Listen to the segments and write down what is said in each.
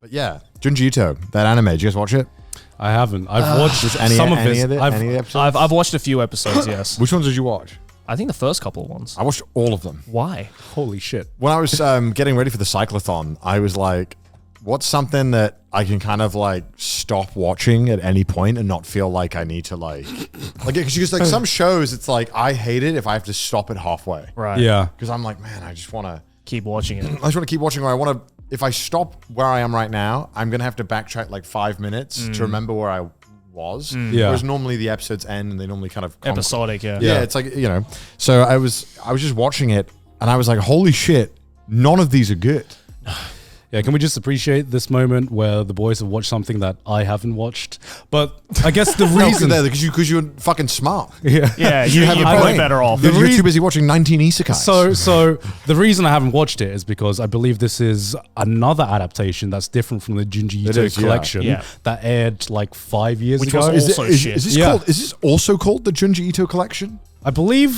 But yeah, Junji Ito, that anime. Did you guys watch it? I haven't. I've watched some of it. Any episodes? I've watched a few episodes, yes. Which ones did you watch? I think the first couple of ones. I watched all of them. Why? Holy shit. When I was getting ready for the cyclothon, I was like, what's something that I can kind of like stop watching at any point and not feel like I need to like because like some shows, it's like I hate it if I have to stop it halfway. Right. Yeah. Because I'm like, man, I just want to Keep watching it. I just want to keep watching, or I want to, if I stop where I am right now, I'm going to have to backtrack like 5 minutes to remember where I was. Yeah. Whereas normally the episodes end and they normally kind of Episodic, yeah. Yeah, it's like, you know. So I was just watching it and I was like, holy shit, none of these are good. Yeah, can we just appreciate this moment where the boys have watched something that I haven't watched? But I guess the reason because you're fucking smart. yeah, Yeah, you're way better off. You're too busy watching 19 isekais. So the reason I haven't watched it is because I believe this is another adaptation that's different from the Junji Ito collection that aired like 5 years Which ago. was also shit. Is this also called the Junji Ito collection? I believe.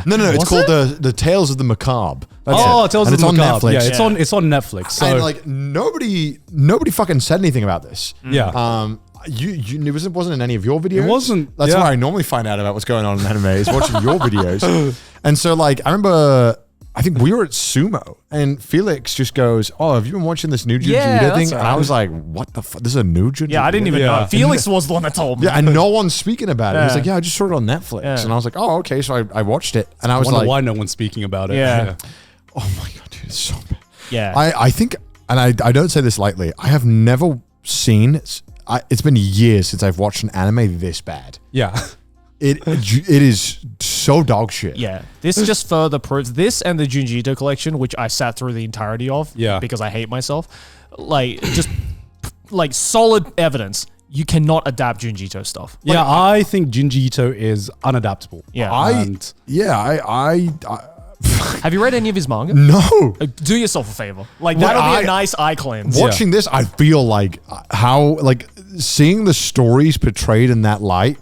No. It's called the Tales of the Macabre. Tales of the Macabre. Netflix. Yeah, it's on Netflix. So And like nobody fucking said anything about this. yeah. It wasn't in any of your videos. It wasn't. That's yeah. where I normally find out about what's going on in anime is watching your videos. And so like I remember, I think we were at Sumo and Felix just goes, "Oh, have you been watching this new Junji Ito thing?" right. And I was like, "What the fuck? This is a new Junji?" Yeah, I didn't even know. Felix was the one that told me. Yeah, and no one's speaking about it. He's Yeah. like, "Yeah, I just saw it on Netflix," Yeah. and I was like, "Oh, okay." So I watched it, and I was wonder like, why no one's speaking about it. Yeah. "Oh my god, dude, it's so bad." Yeah. I think, and I don't say this lightly, I have never seen. It's been years since I've watched an anime this bad. Yeah. It is so dog shit. Yeah, this just further proves this and the Junji Ito collection, which I sat through the entirety of because I hate myself. Like, just like solid evidence. You cannot adapt Junji Ito stuff. Like, Yeah, I think Junji Ito is unadaptable. Yeah. Have you read any of his manga? No. Do yourself a favor. Like, that'll be a nice eye cleanse. Watching this, I feel like how like seeing the stories portrayed in that light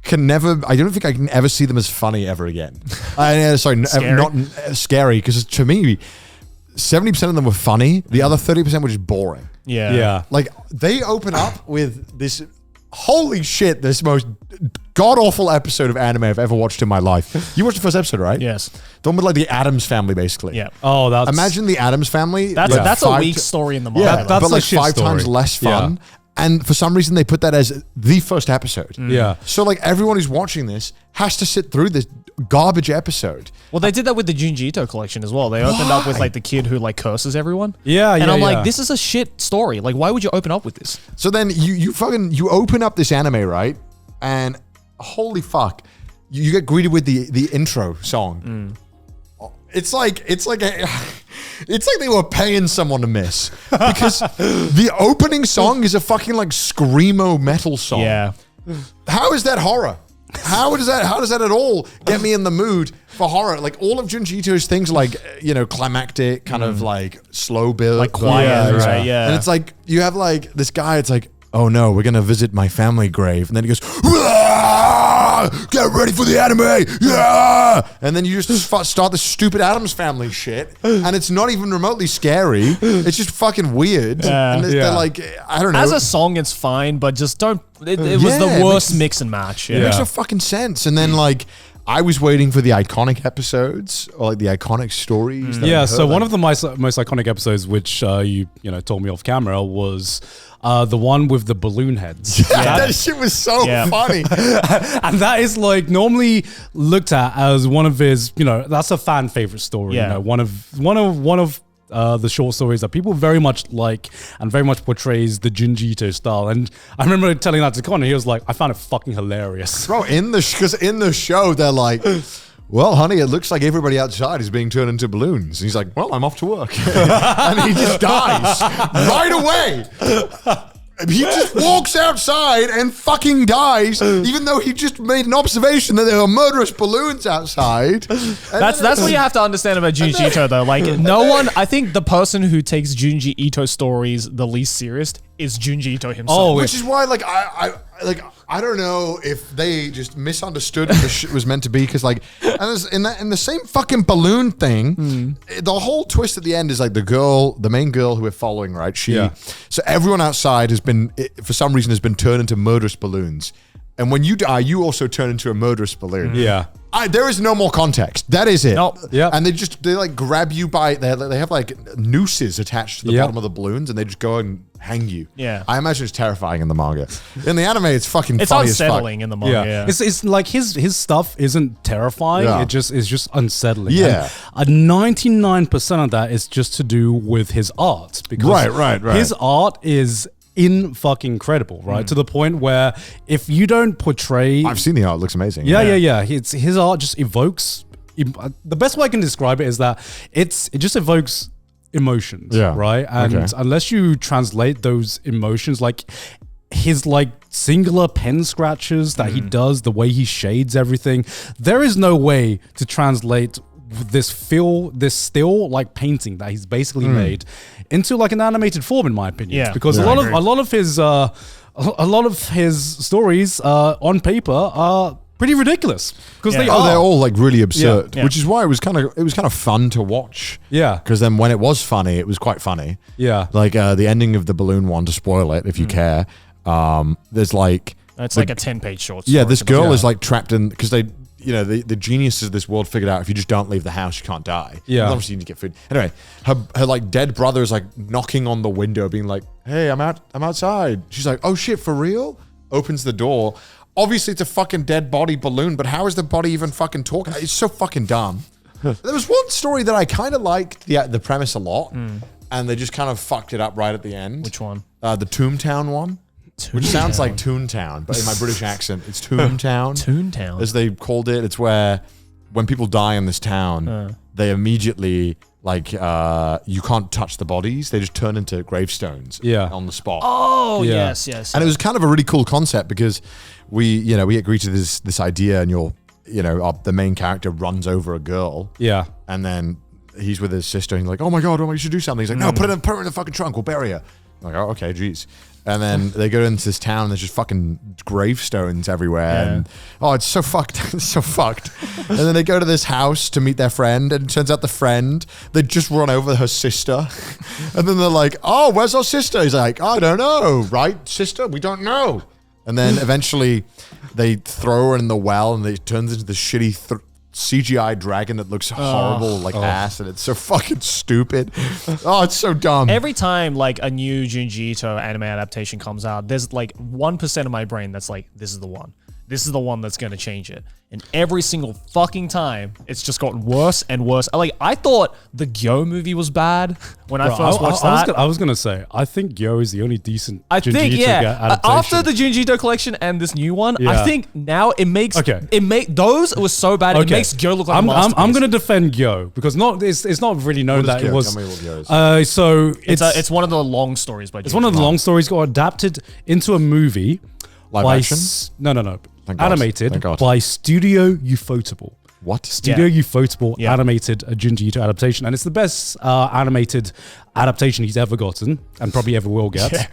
can never. I don't think I can ever see them as funny ever again. Not scary because to me, 70% of them were funny. The other 30% were just boring. Yeah. Yeah. Like they open up with this. Holy shit! This most god awful episode of anime I've ever watched in my life. You watched the first episode, right? Yes. The one with like the Addams family, basically. Yeah. Oh, that's Imagine the Addams family. That's a weak story in the manga. Yeah, that's but a like shit 5 story. times less fun. Yeah. And for some reason, they put that as the first episode. Yeah. So like everyone who's watching this has to sit through this garbage episode. Well, they did that with the Junji Ito collection as well. They opened up with like the kid who like curses everyone. Yeah, and yeah, I'm yeah. like, this is a shit story. Like, why would you open up with this? So then you open up this anime, right? And holy fuck, you get greeted with the intro song. It's like they were paying someone to miss because the opening song is a fucking like screamo metal song. Yeah. How is that horror? How does that at all get me in the mood for horror? Like all of Junji Ito's things, like climactic, kind of like slow build, Like quiet, right? Yeah. And it's like you have like this guy. It's like, oh no, we're gonna visit my family grave, and then he goes, get ready for the anime, yeah. And then you just start the stupid Addams Family shit, and it's not even remotely scary. It's just fucking weird. And they're like, I don't know. As a song, it's fine, but just don't. It was the worst mix and match. It makes no fucking sense. And then like I was waiting for the iconic episodes or like the iconic stories. Yeah, so one of the most iconic episodes, which you told me off camera, was the one with the balloon heads. That shit was so funny. And that is like normally looked at as one of his, that's a fan favorite story. Yeah. One of the short stories that people very much like and very much portrays the Junji Ito style. And I remember telling that to Connor. He was like, I found it fucking hilarious. Bro, because in the show, they're like, well, honey, it looks like everybody outside is being turned into balloons. And he's like, well, I'm off to work. And he just dies right away. He just walks outside and fucking dies, even though he just made an observation that there are murderous balloons outside. That's what you have to understand about Junji Ito, though. Like, I think the person who takes Junji Ito stories the least serious is Junji Ito himself. Which is why, like, like I don't know if they just misunderstood what the shit was meant to be, because like, and in the same fucking balloon thing, the whole twist at the end is like the main girl who we're following, right? So everyone outside has been, for some reason, has been turned into murderous balloons. And when you die, you also turn into a murderous balloon. Yeah. There is no more context. That is it. Nope. Yep. And they like grab you by, they have like nooses attached to the bottom of the balloons, and they just go and hang you. Yeah. I imagine it's terrifying in the manga. In the anime, it's fucking It's funny as fuck. unsettling in the manga. Yeah. It's like his stuff isn't terrifying. Yeah. It just is just unsettling. Yeah. And 99% of that is just to do with his art, because Right. his art is in fucking incredible, right? To the point where if you don't portray, I've seen the art. It looks amazing. yeah. His art just evokes. The best way I can describe it is that it just evokes emotions, right? And unless you translate those emotions, like his like singular pen scratches that he does, the way he shades everything, there is no way to translate this still like painting that he's basically made into like an animated form, in my opinion. Yeah. Because a lot of his stories on paper are pretty ridiculous, because they're all like really absurd, which is why it was kind of fun to watch. Yeah. Because then when it was funny, it was quite funny. Yeah. Like the ending of the balloon one, to spoil it if you care. There's like It's like a 10-page short story. yeah, this girl is like trapped in, because they. You know, the geniuses of this world figured out if you just don't leave the house, you can't die. Yeah. And obviously you need to get food. Anyway, her like dead brother is like knocking on the window, being like, "Hey, I'm outside." She's like, "Oh shit, for real?" Opens the door. Obviously, it's a fucking dead body balloon, but how is the body even fucking talking? It's so fucking dumb. There was one story that I kind of liked the premise a lot, and they just kind of fucked it up right at the end. Which one? The Toontown one. Which sounds like Toontown, but in my British accent, it's Toontown. Toontown. As they called it. It's where when people die in this town, they immediately, like, you can't touch the bodies. They just turn into gravestones on the spot. Oh, yes. And it was kind of a really cool concept, because we agreed to this idea, and the main character runs over a girl. Yeah. And then he's with his sister, and he's like, "Oh my God, you should do something." He's like, "No, put her in the fucking trunk. We'll bury her." I'm like, "Oh, okay, geez." And then they go into this town, and there's just fucking gravestones everywhere. And it's so fucked. It's so fucked. And then they go to this house to meet their friend, and it turns out they just run over her sister. And then they're like, "Oh, where's our sister?" He's like, "I don't know, right, sister? We don't know." And then eventually they throw her in the well, and it turns into this shitty CGI dragon that looks horrible, like ass, and it's so fucking stupid. Oh, it's so dumb. Every time like a new Junji Ito anime adaptation comes out, there's like 1% of my brain that's like, this is the one. This is the one that's going to change it. And every single fucking time, it's just gotten worse and worse. Like, I thought the Gyo movie was bad when I first watched that. I was going to say, I think Gyo is the only decent Junji Ito adaptation. After the Junji Ito collection and this new one, I think now it makes... those was so bad, it makes Gyo look like a masterpiece. I'm going to defend Gyo, because it's not really known that it was... Tell me what Gyo is. So it's one of the long stories by Junji. It's one of the long stories got adapted into a movie. Live action? No. Animated by Studio Ufotable. What? Studio Ufotable animated a Junji Ito adaptation, and it's the best animated adaptation he's ever gotten, and probably ever will get.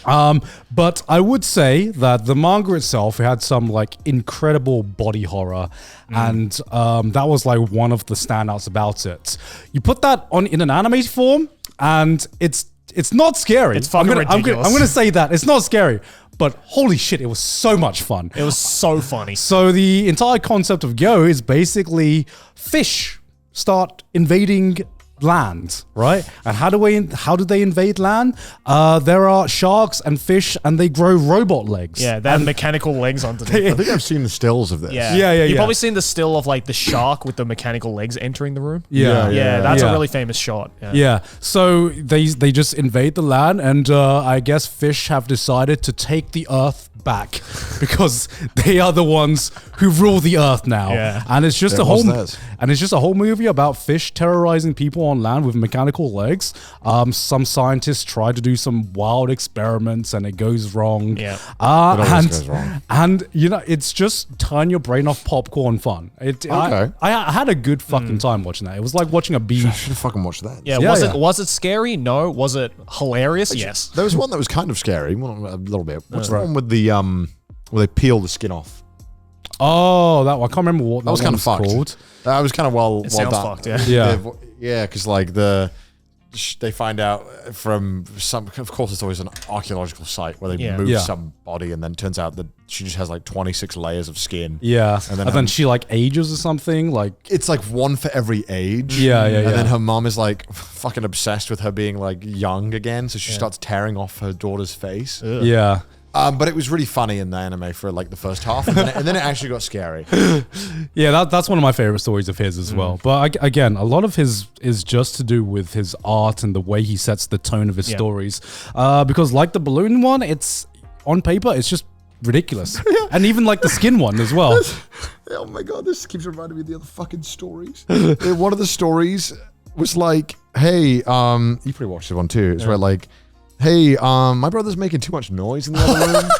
But I would say that the manga itself had some like incredible body horror, and that was like one of the standouts about it. You put that in an animated form, and it's not scary. It's fucking ridiculous. I'm gonna say that it's not scary. But holy shit, it was so much fun. It was so funny. So the entire concept of Gyo is basically fish start invading land, right? And how do they invade land? There are sharks and fish, and they grow robot legs. Yeah, they have mechanical legs underneath. I think I've seen the stills of this. Yeah. You've probably seen the still of like the shark with the mechanical legs entering the room. Yeah, that's a really famous shot. Yeah. So they just invade the land, and I guess fish have decided to take the earth back because they are the ones who rule the earth now. Yeah. And it's just a whole movie about fish terrorizing people on land with mechanical legs. Some scientists try to do some wild experiments, and it goes wrong. Yeah. Goes wrong. And it's just turn your brain off popcorn fun. I had a good fucking time watching that. It was like watching a bee. I should have fucking watched that. Yeah. Was it scary? No. Was it hilarious? Yes. There was one that was kind of scary, a little bit. What's the one with the where they peel the skin off. Oh, that one. I can't remember what that was kind of called. That was kind of well sounds done. Fucked, yeah. Yeah, because like they find out from some, of course it's always an archaeological site where they move some body, and then it turns out that she just has like 26 layers of skin. Yeah. And then she like ages or something. Like it's like one for every age. Yeah. And then her mom is like fucking obsessed with her being like young again. So she starts tearing off her daughter's face. Ugh. Yeah. But it was really funny in the anime for like the first half, and then it actually got scary. Yeah, that's one of my favorite stories of his as well. But again, a lot of his is just to do with his art and the way he sets the tone of his stories. Because like the balloon one, it's on paper, it's just ridiculous. And even like the skin one as well. Oh my god, this keeps reminding me of the other fucking stories. One of the stories was like, hey, you probably watched this one too. It's where like, hey, my brother's making too much noise in the other room.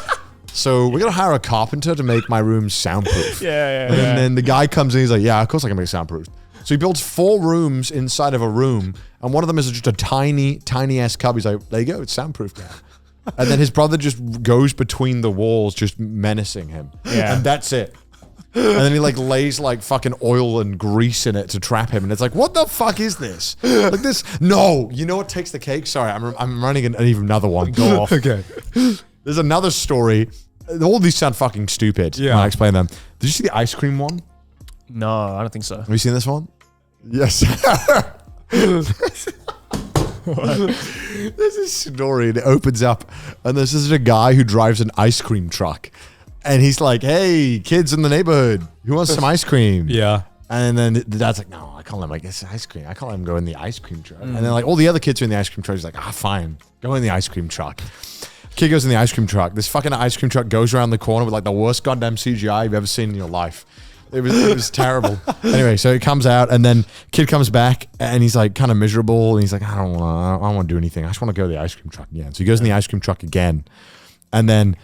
So we're going to hire a carpenter to make my room soundproof. Yeah. And then the guy comes in, he's like, yeah, of course I can make it soundproof. So he builds 4 rooms inside of a room, and one of them is just a tiny ass cub. He's like, there you go, it's soundproof now. And then his brother just goes between the walls, just menacing him. Yeah. And that's it. And then he like lays like fucking oil and grease in it to trap him, and it's like, what the fuck is this? Like this? No, you know what takes the cake? Sorry, I'm running even another one. Go off. Okay. There's another story. All these sound fucking stupid when I explain them. Did you see the ice cream one? No, I don't think so. Have you seen this one? Yes. There's this story, and it opens up, and there's just a guy who drives an ice cream truck. And he's like, hey, kids in the neighborhood, who wants some ice cream? Yeah. And then the dad's like, no, I can't let him, I guess, ice cream. I can't let him go in the ice cream truck. And then like all the other kids are in the ice cream truck. He's like, fine, go in the ice cream truck. Kid goes in the ice cream truck. This fucking ice cream truck goes around the corner with like the worst goddamn CGI you've ever seen in your life. It was terrible. Anyway, so it comes out, and then kid comes back, and he's like kind of miserable, and he's like, I don't want to do anything. I just want to go to the ice cream truck again. So he goes in the ice cream truck again, and then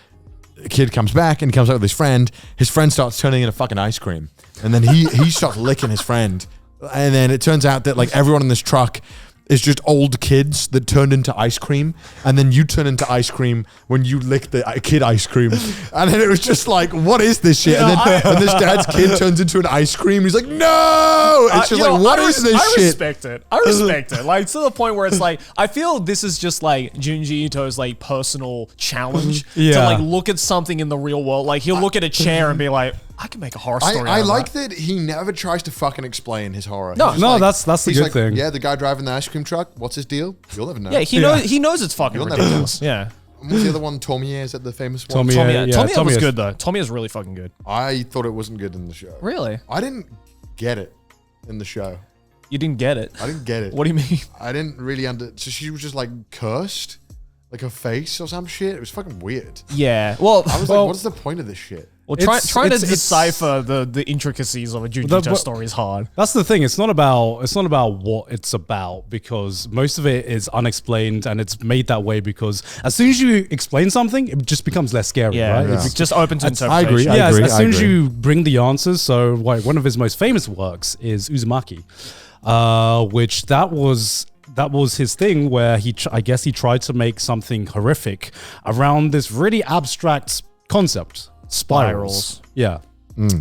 the kid comes back, and he comes out with his friend. His friend starts turning into fucking ice cream, and then he starts licking his friend, and then it turns out that like everyone in this truck is just old kids that turned into ice cream, and then you turn into ice cream when you lick the kid ice cream, and then it was just like, what is this shit? And then and this dad's kid turns into an ice cream. He's like, no! It's just like, what is this shit? I respect it. I respect it. Like to the point where it's like, I feel this is just like Junji Ito's like personal challenge to like look at something in the real world. Like he'll look at a chair and be like, I can make a horror story. I like that he never tries to fucking explain his horror. No, like, that's the good thing. Yeah, the guy driving the ice cream truck. What's his deal? You'll never know. Yeah, he knows it's fucking ridiculous. Yeah. What's the other one? Tomie, is that the famous one? Tomie was good though. Tomie is really fucking good. I thought it wasn't good in the show. Really? I didn't get it in the show. You didn't get it? I didn't get it. What do you mean? I didn't really so she was just like cursed, like her face or some shit. It was fucking weird. Yeah. Well, I was like, what's the point of this shit? Well, trying to decipher the intricacies of a Junji Ito story is hard. That's the thing. It's not about what it's about, because most of it is unexplained, and it's made that way because as soon as you explain something, it just becomes less scary, right? Yeah. It's just open to interpretation. I agree. As soon as you bring the answers, so like one of his most famous works is Uzumaki, which that was his thing, where I guess he tried to make something horrific around this really abstract concept. Spirals. Yeah.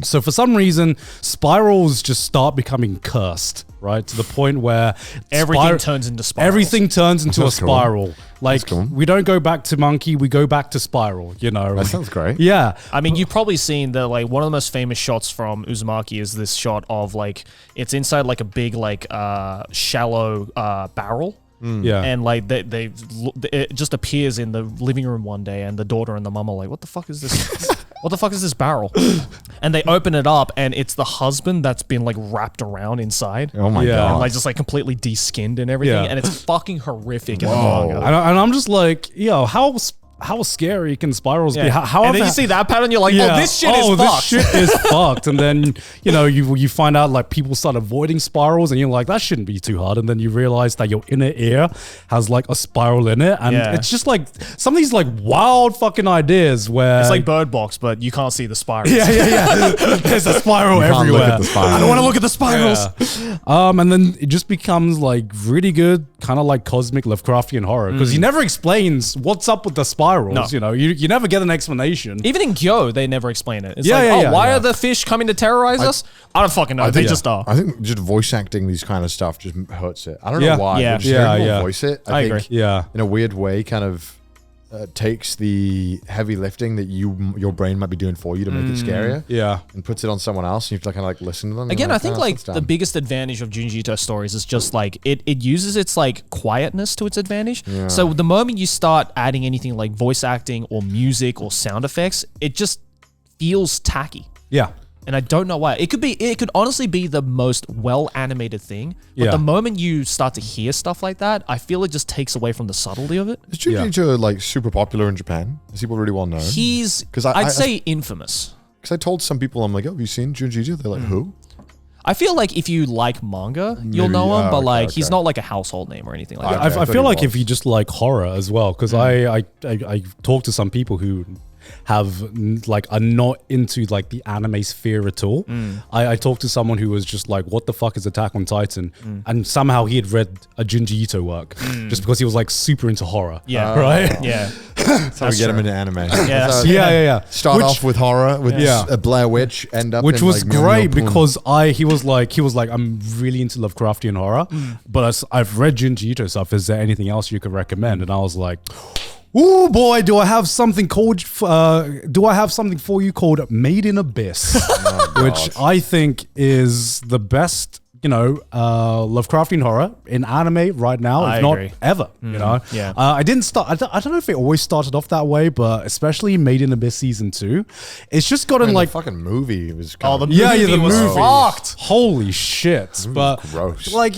So for some reason, spirals just start becoming cursed, right? To the point where everything turns into spirals. Everything turns into a spiral. Cool. Like, we don't go back to monkey, we go back to spiral, you know? That sounds great. Yeah. I mean, you've probably seen that, like, one of the most famous shots from Uzumaki is this shot of, like, it's inside, like, a big, like, shallow barrel. Yeah. And like it just appears in the living room one day, and the daughter and the mum are like, what the fuck is this? What the fuck is this barrel? And they open it up, and it's the husband that's been like wrapped around inside. Oh my god. And like just like completely de-skinned and everything. And it's fucking horrific in the manga. And I'm just like, yo, how scary can spirals be? How and then you see that pattern, you're like, oh, this shit is fucked. This shit is fucked. And then, you know, you find out like people start avoiding spirals, and you're like, that shouldn't be too hard. And then you realize that your inner ear has like a spiral in it. And it's just like some of these like wild fucking ideas where it's like Bird Box, but you can't see the spirals. Yeah. There's a spiral everywhere. I don't want to look at the spirals. And then it just becomes like really good, kind of like cosmic Lovecraftian horror, because he never explains what's up with the spirals. spirals. You know, you never get an explanation. Even in Gyo, they never explain it. It's why are the fish coming to terrorize us? I don't fucking know. They just are. I think just voice acting these kind of stuff just hurts it. I don't know why. Yeah. Just hearing people voice it. I think, agree. Yeah. in a weird way, kind of takes the heavy lifting that your brain might be doing for you to make it scarier. Yeah. And puts it on someone else. And you have to kind of like listen to them. Again, I think like the biggest advantage of Junji Ito stories is just like it uses its like quietness to its advantage. Yeah. So the moment you start adding anything like voice acting or music or sound effects, it just feels tacky. Yeah. And I don't know why. It could honestly be the most well-animated thing. But the moment you start to hear stuff like that, I feel it just takes away from the subtlety of it. Is Junji Ito like super popular in Japan? Is people really well known? I'd say infamous. Because I told some people, I'm like, oh, have you seen Junji Ito? They're like, who? I feel like if you like manga, you'll know him, but like he's not like a household name or anything like that. I feel like if you just like horror as well, because I talked to some people who have like are not into like the anime sphere at all. I talked to someone who was just like, what the fuck is Attack on Titan? And somehow he had read a Junji Ito work just because he was like super into horror. Yeah. Right? Yeah. That's how we get him into anime. Yeah. Start off with horror with a Blair Witch, end up which in, was like, great because he was like I'm really into Lovecraftian horror, but I've read Junji Ito stuff. Is there anything else you could recommend? And I was like, ooh boy, do I have something for you called Made in Abyss, which I think is the best, Lovecraftian horror in anime right now, if not ever. You know, I didn't start. I don't know if it always started off that way, but especially Made in Abyss season 2, it's just gotten like the fucking movie was. The movie was fucked. Holy shit! But gross. Like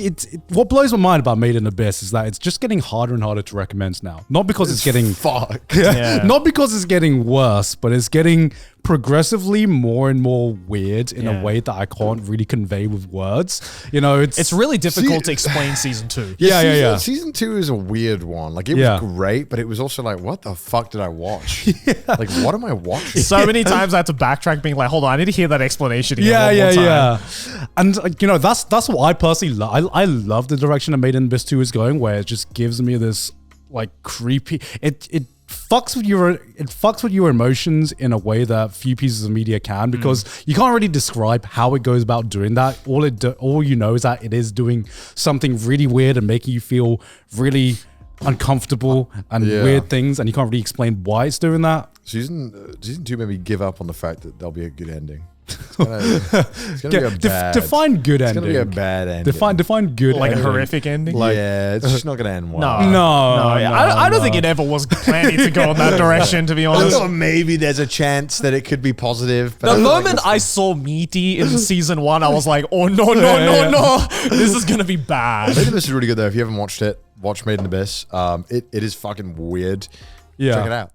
what blows my mind about Made in Abyss is that it's just getting harder and harder to recommend now. Not because it's getting fucked. Not because it's getting worse, but it's getting progressively more and more weird in a way that I can't really convey with words. You know, it's really difficult to explain season 2. Season 2 is a weird one. Like it was great, but it was also like, what the fuck did I watch? Like, what am I watching? So many times I had to backtrack, being like, hold on, I need to hear that explanation again. One more time. And that's what I personally love. I love the direction that Made in Abyss 2 is going, where it just gives me this like creepy. It fucks with your emotions in a way that few pieces of media can, because you can't really describe how it goes about doing that. All you know is that it is doing something really weird and making you feel really uncomfortable and weird things, and you can't really explain why it's doing that. Season 2 made me give up on the fact that there'll be a good ending. It's gonna be a bad. Define good ending. It's gonna be a bad ending. Define good. Like ending. a horrific ending. It's just not gonna end well. I don't think it ever was planning to go in that direction. To be honest, I thought maybe there's a chance that it could be positive. But the moment I saw Meaty in season 1, I was like, oh no, this is gonna be bad. Made in Abyss is really good though. If you haven't watched it, watch Made in Abyss. It is fucking weird. Check it out.